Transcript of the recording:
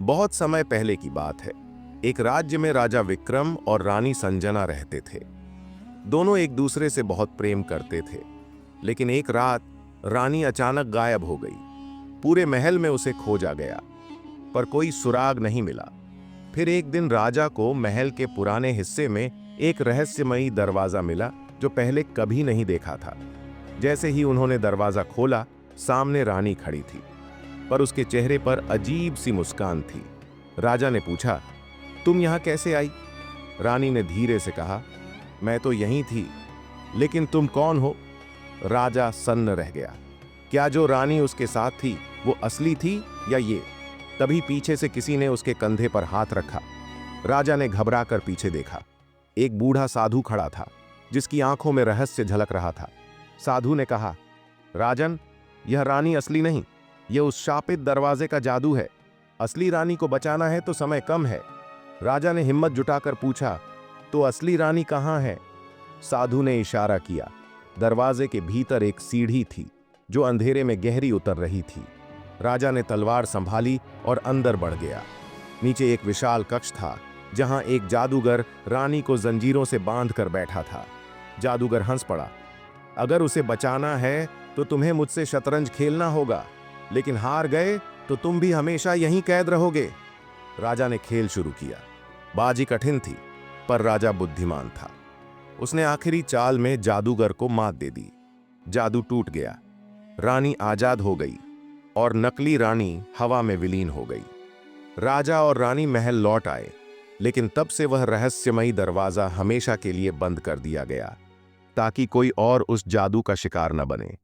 बहुत समय पहले की बात है। एक राज्य में राजा विक्रम और रानी संजना रहते थे। दोनों एक दूसरे से बहुत प्रेम करते थे। लेकिन एक रात रानी अचानक गायब हो गई। पूरे महल में उसे खोजा गया, पर कोई सुराग नहीं मिला। फिर एक दिन राजा को महल के पुराने हिस्से में एक रहस्यमयी दरवाजा मिला, जो पहले कभी नहीं देखा था। जैसे ही उन्होंने दरवाजा खोला, सामने रानी खड़ी थी, पर उसके चेहरे पर अजीब सी मुस्कान थी। राजा ने पूछा, तुम यहां कैसे आई? रानी ने धीरे से कहा, मैं तो यहीं थी, लेकिन तुम कौन हो? राजा सन्न रह गया। क्या जो रानी उसके साथ थी वो असली थी या ये? तभी पीछे से किसी ने उसके कंधे पर हाथ रखा। राजा ने घबराकर पीछे देखा। एक बूढ़ा साधु खड़ा था, जिसकी आंखों में रहस्य झलक रहा था। साधु ने कहा, राजन, यह रानी असली नहीं, यह उस शापित दरवाजे का जादू है। असली रानी को बचाना है तो समय कम है। राजा ने हिम्मत जुटाकर पूछा, तो असली रानी कहाँ है? साधु ने इशारा किया। दरवाजे के भीतर एक सीढ़ी थी, जो अंधेरे में गहरी उतर रही थी। राजा ने तलवार संभाली और अंदर बढ़ गया। नीचे एक विशाल कक्ष था, जहां एक जादूगर रानी को जंजीरों से बांध कर बैठा था। जादूगर हंस पड़ा, अगर उसे बचाना है तो तुम्हें मुझसे शतरंज खेलना होगा, लेकिन हार गए तो तुम भी हमेशा यहीं कैद रहोगे। राजा ने खेल शुरू किया। बाजी कठिन थी, पर राजा बुद्धिमान था। उसने आखिरी चाल में जादूगर को मात दे दी। जादू टूट गया। रानी आजाद हो गई और नकली रानी हवा में विलीन हो गई। राजा और रानी महल लौट आए, लेकिन तब से वह रहस्यमयी दरवाजा हमेशा के लिए बंद कर दिया गया, ताकि कोई और उस जादू का शिकार न बने।